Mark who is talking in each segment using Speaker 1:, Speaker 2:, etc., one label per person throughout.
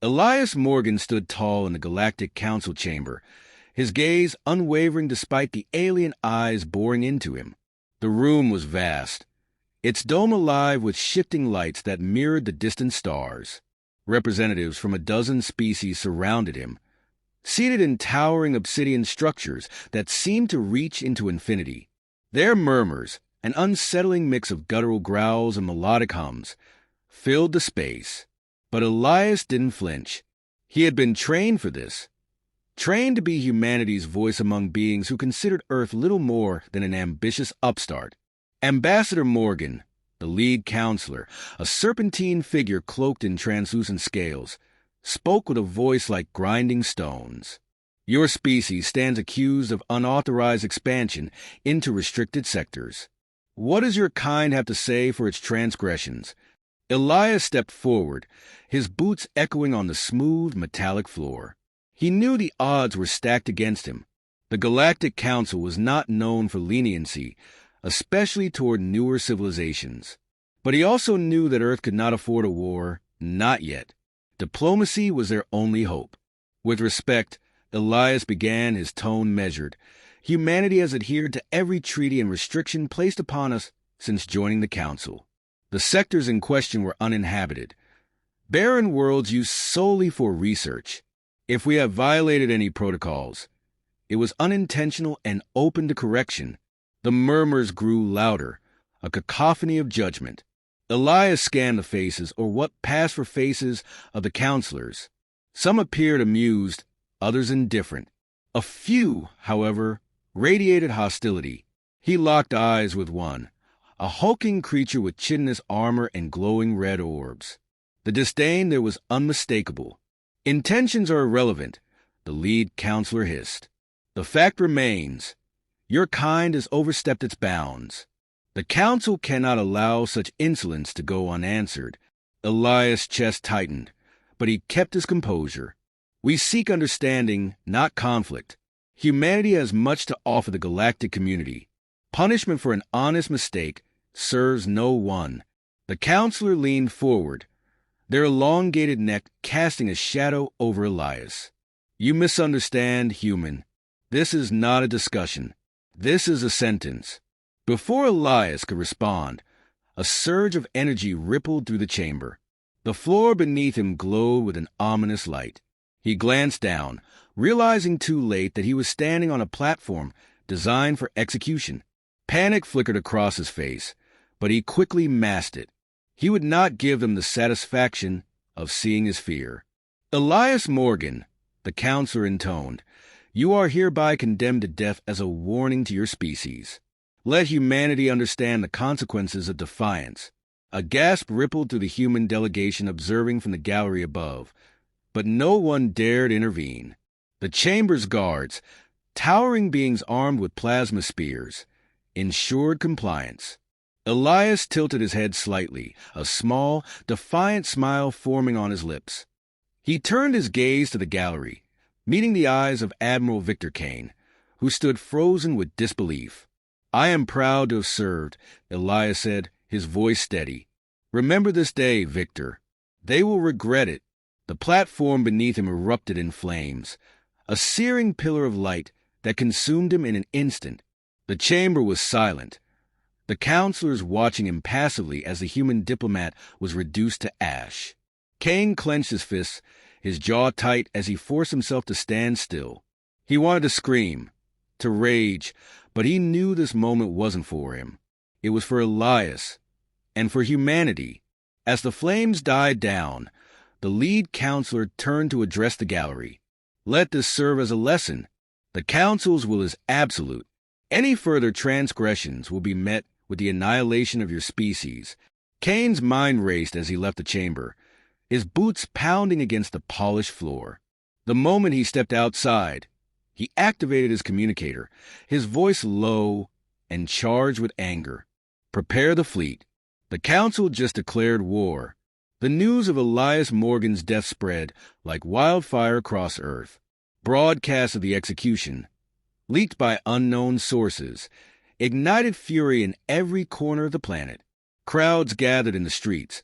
Speaker 1: Elias Morgan stood tall in the Galactic Council chamber, his gaze unwavering despite the alien eyes boring into him. The room was vast, its dome alive with shifting lights that mirrored the distant stars. Representatives from a dozen species surrounded him, seated in towering obsidian structures that seemed to reach into infinity. Their murmurs, an unsettling mix of guttural growls and melodic hums, filled the space. But Elias didn't flinch. He had been trained for this. Trained to be humanity's voice among beings who considered Earth little more than an ambitious upstart. Ambassador Morgan, the lead counselor, a serpentine figure cloaked in translucent scales, spoke with a voice like grinding stones. Your species stands accused of unauthorized expansion into restricted sectors. What does your kind have to say for its transgressions? Elias stepped forward, his boots echoing on the smooth, metallic floor. He knew the odds were stacked against him. The Galactic Council was not known for leniency, especially toward newer civilizations. But he also knew that Earth could not afford a war, not yet. Diplomacy was their only hope. With respect, Elias began, his tone measured. Humanity has adhered to every treaty and restriction placed upon us since joining the Council. The sectors in question were uninhabited, barren worlds used solely for research. If we have violated any protocols, it was unintentional and open to correction. The murmurs grew louder, a cacophony of judgment. Elias scanned the faces, or what passed for faces, of the counselors. Some appeared amused, others indifferent. A few, however, radiated hostility. He locked eyes with one, a hulking creature with chitinous armor and glowing red orbs. The disdain there was unmistakable. Intentions are irrelevant, the lead counselor hissed. The fact remains, your kind has overstepped its bounds. The Council cannot allow such insolence to go unanswered. Elias' chest tightened, but he kept his composure. We seek understanding, not conflict. Humanity has much to offer the galactic community. Punishment for an honest mistake serves no one. The counselor leaned forward, their elongated neck casting a shadow over Elias. You misunderstand, human. This is not a discussion. This is a sentence. Before Elias could respond, a surge of energy rippled through the chamber. The floor beneath him glowed with an ominous light. He glanced down, realizing too late that he was standing on a platform designed for execution. Panic flickered across his face, but he quickly masked it. He would not give them the satisfaction of seeing his fear. Elias Morgan, the counselor intoned, you are hereby condemned to death as a warning to your species. Let humanity understand the consequences of defiance. A gasp rippled through the human delegation observing from the gallery above, but no one dared intervene. The chamber's guards, towering beings armed with plasma spears, ensured compliance. Elias tilted his head slightly, a small, defiant smile forming on his lips. He turned his gaze to the gallery, meeting the eyes of Admiral Victor Kane, who stood frozen with disbelief. I am proud to have served, Elias said, his voice steady. Remember this day, Victor. They will regret it. The platform beneath him erupted in flames, a searing pillar of light that consumed him in an instant. The chamber was silent, the counselors watching impassively as the human diplomat was reduced to ash. Kane clenched his fists, his jaw tight as he forced himself to stand still. He wanted to scream, to rage, but he knew this moment wasn't for him. It was for Elias, and for humanity. As the flames died down, the lead counselor turned to address the gallery. Let this serve as a lesson. The Council's will is absolute. Any further transgressions will be met with the annihilation of your species. Kane's mind raced as he left the chamber, his boots pounding against the polished floor. The moment he stepped outside, he activated his communicator, his voice low and charged with anger. Prepare the fleet. The Council just declared war. The news of Elias Morgan's death spread like wildfire across Earth. Broadcasts of the execution, leaked by unknown sources, ignited fury in every corner of the planet. Crowds gathered in the streets,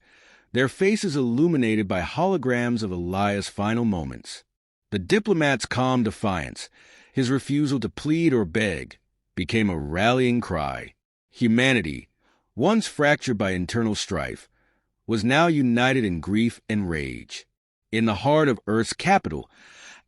Speaker 1: their faces illuminated by holograms of Elias' final moments. The diplomat's calm defiance, his refusal to plead or beg, became a rallying cry. Humanity, once fractured by internal strife, was now united in grief and rage. In the heart of Earth's capital,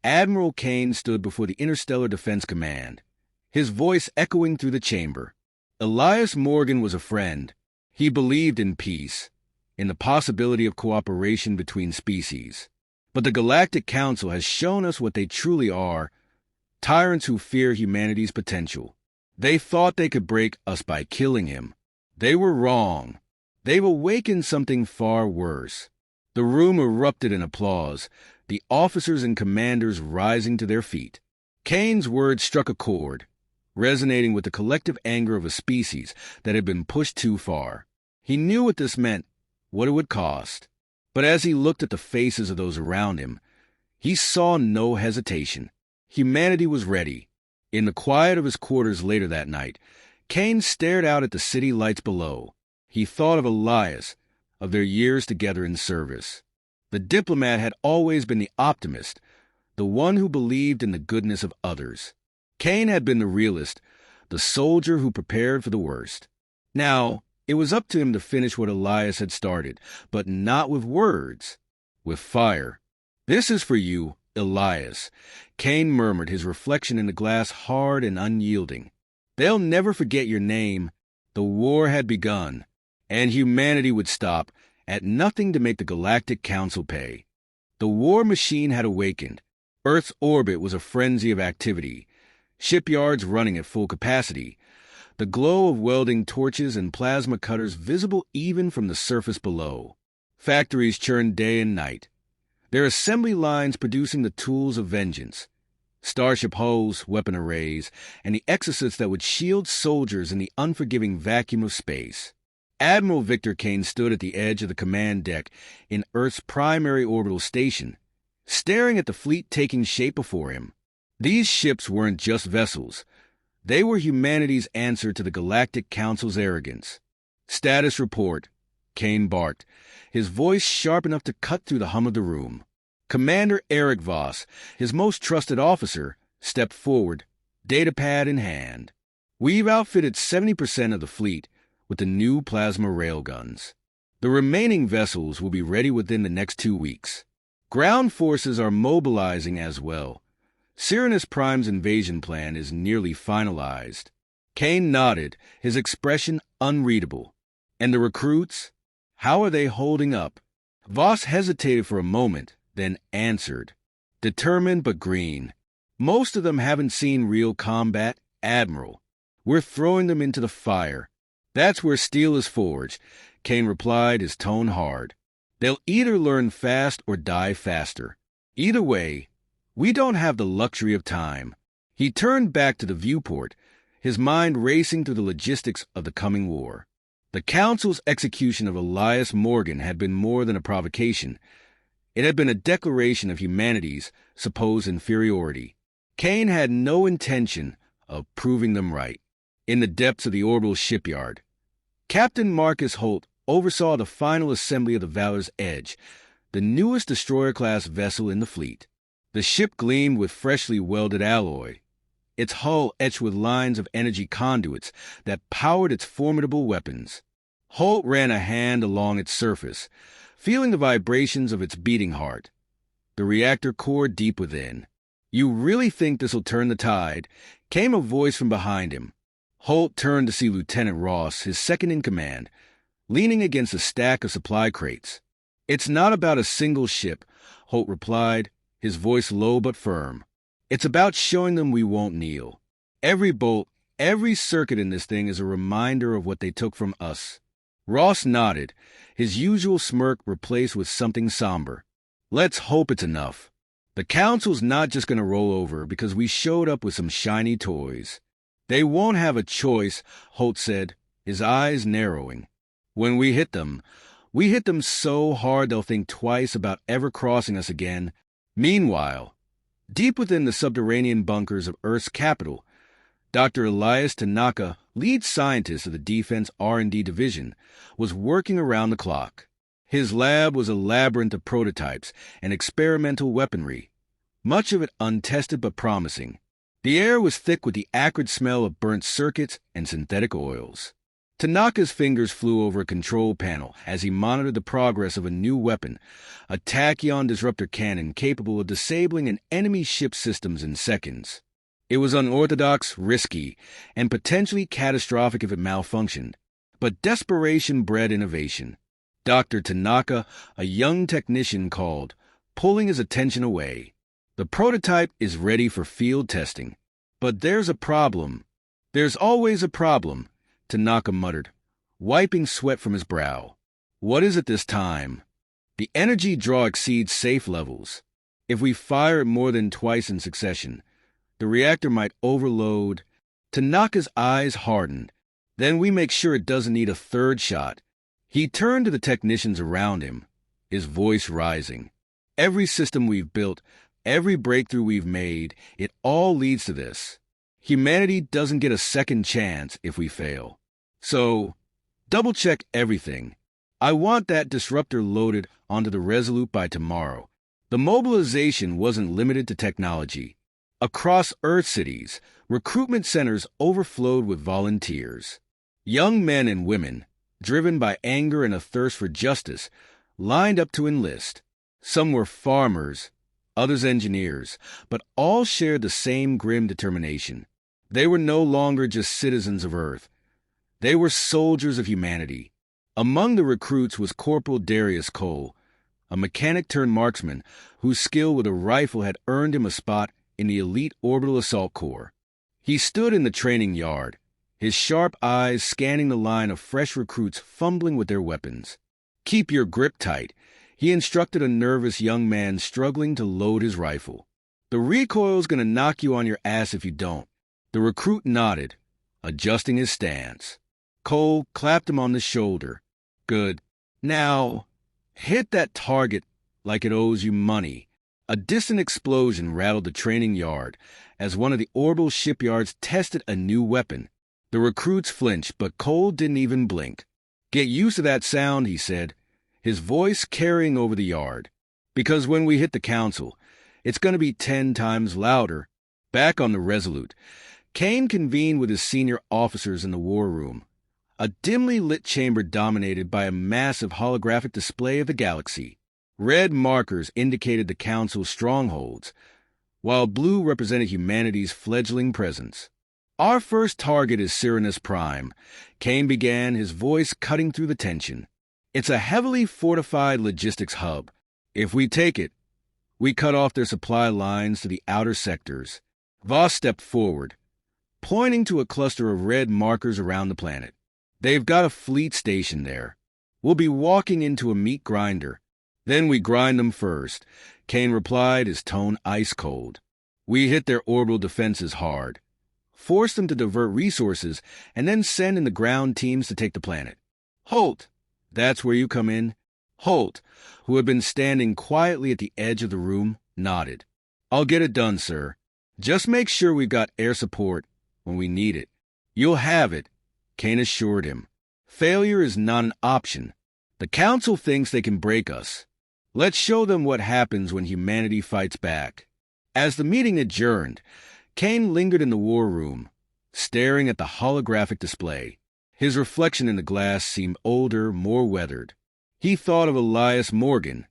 Speaker 1: Admiral Kane stood before the Interstellar Defense Command, his voice echoing through the chamber. Elias Morgan was a friend. He believed in peace, in the possibility of cooperation between species. But the Galactic Council has shown us what they truly are, tyrants who fear humanity's potential. They thought they could break us by killing him. They were wrong. They've awakened something far worse. The room erupted in applause, the officers and commanders rising to their feet. Kane's words struck a chord, resonating with the collective anger of a species that had been pushed too far. He knew what this meant, what it would cost. But as he looked at the faces of those around him, he saw no hesitation. Humanity was ready. In the quiet of his quarters later that night, Kane stared out at the city lights below. He thought of Elias, of their years together in service. The diplomat had always been the optimist, the one who believed in the goodness of others. Kane had been the realist, the soldier who prepared for the worst. Now, it was up to him to finish what Elias had started, but not with words, with fire. "This is for you, Elias," Kane murmured, his reflection in the glass hard and unyielding. "They'll never forget your name." The war had begun, and humanity would stop at nothing to make the Galactic Council pay. The war machine had awakened. Earth's orbit was a frenzy of activity, shipyards running at full capacity, the glow of welding torches and plasma cutters visible even from the surface below. Factories churned day and night, their assembly lines producing the tools of vengeance, starship hulls, weapon arrays, and the exosuits that would shield soldiers in the unforgiving vacuum of space. Admiral Victor Kane stood at the edge of the command deck in Earth's primary orbital station, staring at the fleet taking shape before him. These ships weren't just vessels. They were humanity's answer to the Galactic Council's arrogance. "Status report," Kane barked, his voice sharp enough to cut through the hum of the room. Commander Eric Voss, his most trusted officer, stepped forward, datapad in hand. "We've outfitted 70% of the fleet with the new plasma railguns. The remaining vessels will be ready within the next 2 weeks. Ground forces are mobilizing as well. Cyrannus Prime's invasion plan is nearly finalized." Kane nodded, his expression unreadable. "And the recruits? How are they holding up?" Voss hesitated for a moment, then answered, "Determined but green. Most of them haven't seen real combat, Admiral. We're throwing them into the fire. That's where steel is forged," Kane replied, his tone hard. "They'll either learn fast or die faster. Either way, we don't have the luxury of time." He turned back to the viewport, his mind racing through the logistics of the coming war. The Council's execution of Elias Morgan had been more than a provocation. It had been a declaration of humanity's supposed inferiority. Kane had no intention of proving them right. In the depths of the orbital shipyard, Captain Marcus Holt oversaw the final assembly of the Valor's Edge, the newest destroyer-class vessel in the fleet. The ship gleamed with freshly welded alloy, its hull etched with lines of energy conduits that powered its formidable weapons. Holt ran a hand along its surface, feeling the vibrations of its beating heart, the reactor core deep within. "You really think this'll turn the tide?" came a voice from behind him. Holt turned to see Lieutenant Ross, his second in command, leaning against a stack of supply crates. "It's not about a single ship," Holt replied, his voice low but firm. "It's about showing them we won't kneel. Every bolt, every circuit in this thing is a reminder of what they took from us." Ross nodded, his usual smirk replaced with something somber. "Let's hope it's enough. The Council's not just going to roll over because we showed up with some shiny toys. They won't have a choice," Holt said, his eyes narrowing. "When we hit them so hard they'll think twice about ever crossing us again." Meanwhile, deep within the subterranean bunkers of Earth's capital, Dr. Elias Tanaka, lead scientist of the Defense R&D Division, was working around the clock. His lab was a labyrinth of prototypes and experimental weaponry, much of it untested but promising. The air was thick with the acrid smell of burnt circuits and synthetic oils. Tanaka's fingers flew over a control panel as he monitored the progress of a new weapon, a tachyon disruptor cannon capable of disabling an enemy ship's systems in seconds. It was unorthodox, risky, and potentially catastrophic if it malfunctioned. But desperation bred innovation. Dr. Tanaka, a young technician, called, pulling his attention away. The prototype is ready for field testing. But there's a problem. There's always a problem, Tanaka muttered, wiping sweat from his brow. What is it this time? The energy draw exceeds safe levels. If we fire it more than twice in succession, the reactor might overload. Tanaka's eyes hardened. Then we make sure it doesn't need a third shot. He turned to the technicians around him, his voice rising. Every system we've built, every breakthrough we've made, it all leads to this. Humanity doesn't get a second chance if we fail. So, double-check everything. I want that disruptor loaded onto the Resolute by tomorrow. The mobilization wasn't limited to technology. Across Earth cities, recruitment centers overflowed with volunteers. Young men and women, driven by anger and a thirst for justice, lined up to enlist. Some were farmers, others engineers, but all shared the same grim determination. They were no longer just citizens of Earth. They were soldiers of humanity. Among the recruits was Corporal Darius Cole, a mechanic-turned-marksman whose skill with a rifle had earned him a spot in the elite Orbital Assault Corps. He stood in the training yard, his sharp eyes scanning the line of fresh recruits fumbling with their weapons. "Keep your grip tight," he instructed a nervous young man struggling to load his rifle. "The recoil's gonna knock you on your ass if you don't." The recruit nodded, adjusting his stance. Cole clapped him on the shoulder. "Good. Now, hit that target like it owes you money." A distant explosion rattled the training yard as one of the orbital shipyards tested a new weapon. The recruits flinched, but Cole didn't even blink. "Get used to that sound," he said, his voice carrying over the yard. "Because when we hit the council, it's going to be 10 times louder." Back on the Resolute, Kane convened with his senior officers in the war room, a dimly lit chamber dominated by a massive holographic display of the galaxy. Red markers indicated the Council's strongholds, while blue represented humanity's fledgling presence. "Our first target is Cyrannus Prime," Kane began, his voice cutting through the tension. "It's a heavily fortified logistics hub. If we take it, we cut off their supply lines to the outer sectors." Voss stepped forward, pointing to a cluster of red markers around the planet. "They've got a fleet station there. We'll be walking into a meat grinder. Then we grind them first," Kane replied, his tone ice-cold. "We hit their orbital defenses hard, force them to divert resources, and then send in the ground teams to take the planet." "Holt, that's where you come in." Holt, who had been standing quietly at the edge of the room, nodded. "I'll get it done, sir. Just make sure we've got air support when we need it." "You'll have it," Kane assured him. "Failure is not an option. The Council thinks they can break us. Let's show them what happens when humanity fights back." As the meeting adjourned, Kane lingered in the war room, staring at the holographic display. His reflection in the glass seemed older, more weathered. He thought of Elias Morgan,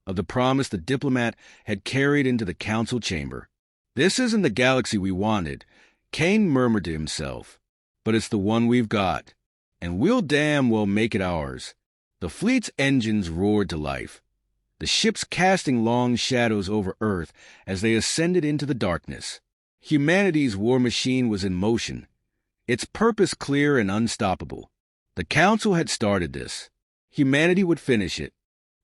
Speaker 1: of the promise the Diplomat had carried into the Council chamber. "This isn't the galaxy we wanted," Kane murmured to himself, "but it's the one we've got, and we'll damn well make it ours." The fleet's engines roared to life, the ships casting long shadows over Earth as they ascended into the darkness. Humanity's war machine was in motion, its purpose clear and unstoppable. The Council had started this. Humanity would finish it.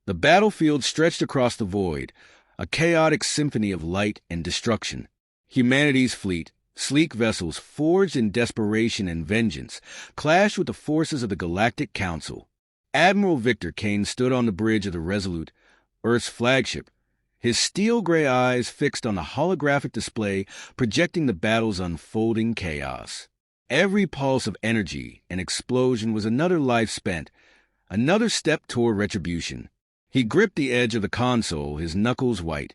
Speaker 1: The battlefield stretched across the void, a chaotic symphony of light and destruction. Humanity's fleet, sleek vessels forged in desperation and vengeance, clashed with the forces of the Galactic Council. Admiral Victor Kane stood on the bridge of the Resolute, Earth's flagship, his steel-gray eyes fixed on the holographic display projecting the battle's unfolding chaos. Every pulse of energy and explosion was another life spent, Another step toward retribution. He gripped the edge of the console, his knuckles white,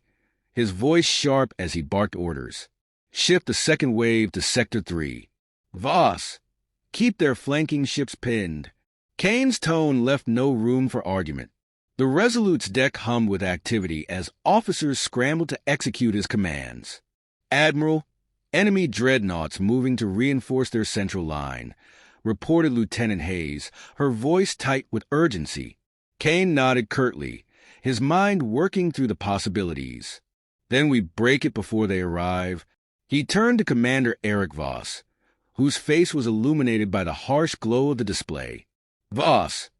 Speaker 1: his voice sharp as he barked orders. Shift the second wave to Sector 3. Voss, keep their flanking ships pinned. Kane's tone left no room for argument. The Resolute's deck hummed with activity as officers scrambled to execute his commands. Admiral, enemy dreadnoughts moving to reinforce their central line, reported Lieutenant Hayes, her voice tight with urgency. Kane nodded curtly, his mind working through the possibilities. Then we break it before they arrive. He turned to Commander Eric Voss, whose face was illuminated by the harsh glow of the display. Voss,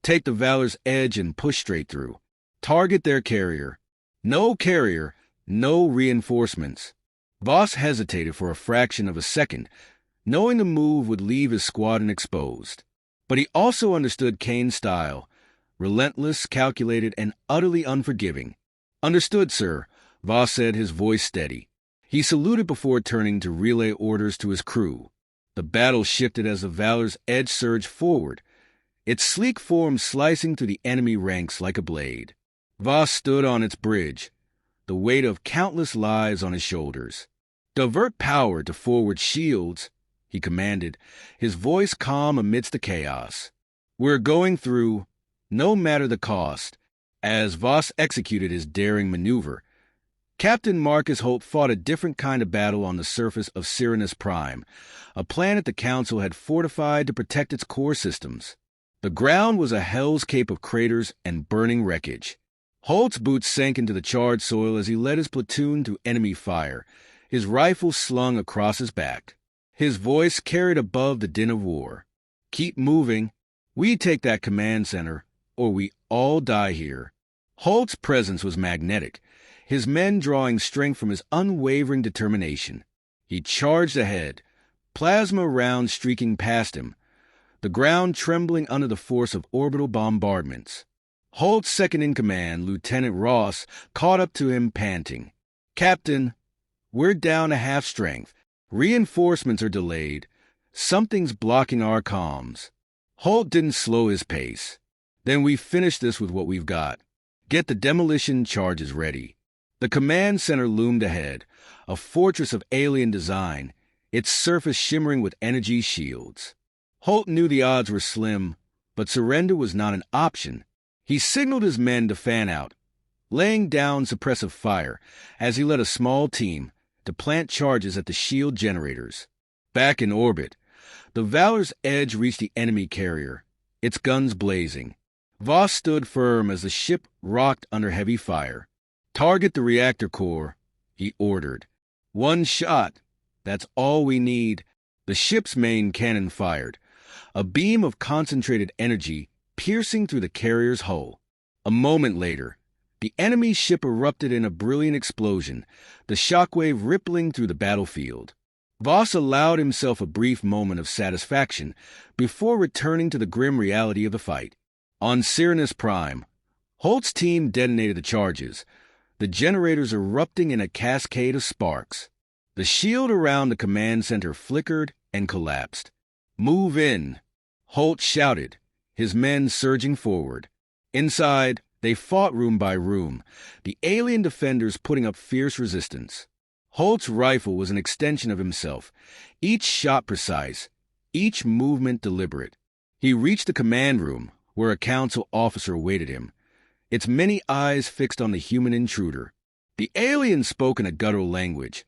Speaker 1: take the Valor's edge and push straight through. Target their carrier. No carrier, no reinforcements. Voss hesitated for a fraction of a second, knowing the move would leave his squadron exposed. But he also understood Kane's style, relentless, calculated, and utterly unforgiving. Understood, sir, Voss said, his voice steady. He saluted before turning to relay orders to his crew. The battle shifted as the Valor's edge surged forward, its sleek form slicing through the enemy ranks like a blade. Voss stood on its bridge, the weight of countless lives on his shoulders. Divert power to forward shields, he commanded, his voice calm amidst the chaos. We're going through, no matter the cost. As Voss executed his daring maneuver, Captain Marcus Holt fought a different kind of battle on the surface of Cyrannus Prime, a planet the Council had fortified to protect its core systems. The ground was a hell's cape of craters and burning wreckage. Holt's boots sank into the charred soil as he led his platoon to enemy fire, his rifle slung across his back. His voice carried above the din of war. Keep moving. We take that command center, or we all die here. Holt's presence was magnetic, his men drawing strength from his unwavering determination. He charged ahead, plasma rounds streaking past him, the ground trembling under the force of orbital bombardments. Holt's second-in-command, Lieutenant Ross, caught up to him panting. Captain, we're down to half strength. Reinforcements are delayed. Something's blocking our comms. Holt didn't slow his pace. Then we finish this with what we've got. Get the demolition charges ready. The command center loomed ahead, a fortress of alien design, its surface shimmering with energy shields. Holt knew the odds were slim, but surrender was not an option. He signaled his men to fan out, laying down suppressive fire as he led a small team to plant charges at the shield generators. Back in orbit, the Valor's edge reached the enemy carrier, its guns blazing. Voss stood firm as the ship rocked under heavy fire. Target the reactor core, he ordered. One shot, that's all we need. The ship's main cannon fired, a beam of concentrated energy piercing through the carrier's hull. A moment later, the enemy ship erupted in a brilliant explosion, the shockwave rippling through the battlefield. Voss allowed himself a brief moment of satisfaction before returning to the grim reality of the fight. On Cyrannus Prime, Holt's team detonated the charges, the generators erupting in a cascade of sparks. The shield around the command center flickered and collapsed. Move in, Holt shouted, his men surging forward. Inside, they fought room by room, the alien defenders putting up fierce resistance. Holt's rifle was an extension of himself, each shot precise, each movement deliberate. He reached the command room, where a council officer awaited him, its many eyes fixed on the human intruder. The alien spoke in a guttural language,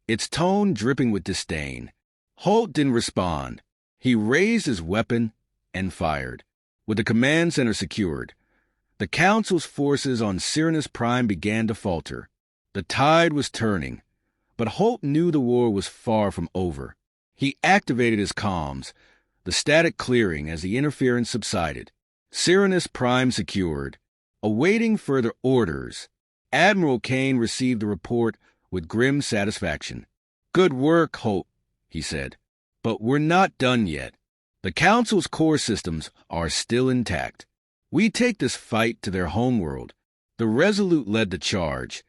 Speaker 1: its tone dripping with disdain. Holt didn't respond. He raised his weapon and fired. With the command center secured, the Council's forces on Cyrannus Prime began to falter. The tide was turning, but Holt knew the war was far from over. He activated his comms, the static clearing as the interference subsided. Cyrannus Prime secured, awaiting further orders. Admiral Kane received the report with grim satisfaction. Good work, Holt, he said. But we're not done yet. The Council's core systems are still intact. We take this fight to their homeworld. The Resolute led the charge,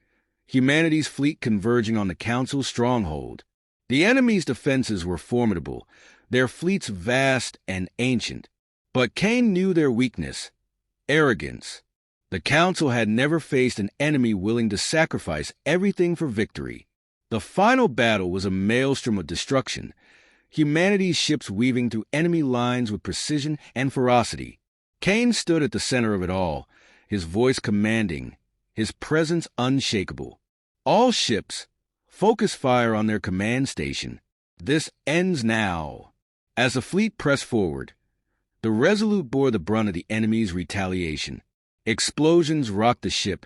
Speaker 1: humanity's fleet converging on the Council's stronghold. The enemy's defenses were formidable, their fleets vast and ancient. But Kane knew their weakness: arrogance. The Council had never faced an enemy willing to sacrifice everything for victory. The final battle was a maelstrom of destruction, humanity's ships weaving through enemy lines with precision and ferocity. Kane stood at the center of it all, his voice commanding, his presence unshakable. All ships, focus fire on their command station. This ends now. As the fleet pressed forward, the Resolute bore the brunt of the enemy's retaliation. Explosions rocked the ship,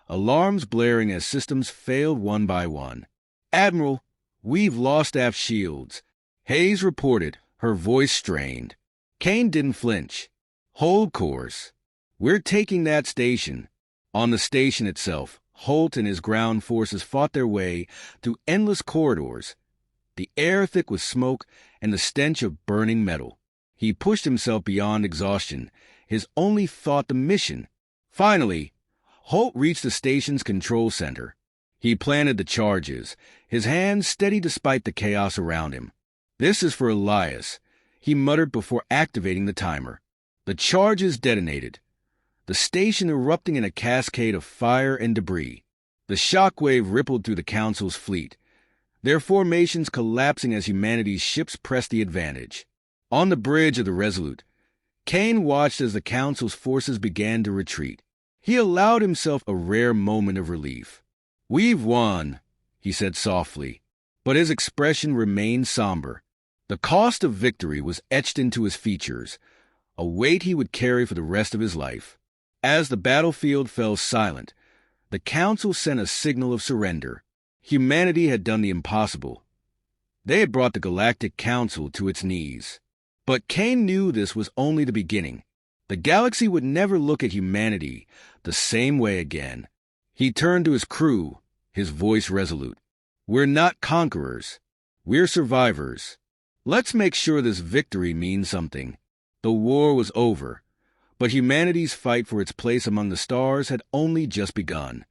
Speaker 1: alarms blaring as systems failed one by one. "Admiral, we've lost aft shields," Hayes reported, her voice strained. Kane didn't flinch. "Hold course. We're taking that station." On the station itself, Holt and his ground forces fought their way through endless corridors, the air thick with smoke and the stench of burning metal. He pushed himself beyond exhaustion, his only thought the mission. Finally, Holt reached the station's control center. He planted the charges, his hands steady despite the chaos around him. "This is for Elias," he muttered before activating the timer. The charges detonated, the station erupting in a cascade of fire and debris. The shockwave rippled through the Council's fleet, their formations collapsing as humanity's ships pressed the advantage. On the bridge of the Resolute, Kane watched as the Council's forces began to retreat. He allowed himself a rare moment of relief. "We've won," he said softly, but his expression remained somber. The cost of victory was etched into his features, a weight he would carry for the rest of his life. As the battlefield fell silent, the Council sent a signal of surrender. Humanity had done the impossible. They had brought the Galactic Council to its knees. But Kane knew this was only the beginning. The galaxy would never look at humanity the same way again. He turned to his crew, his voice resolute. "We're not conquerors. We're survivors. Let's make sure this victory means something." The war was over, but humanity's fight for its place among the stars had only just begun.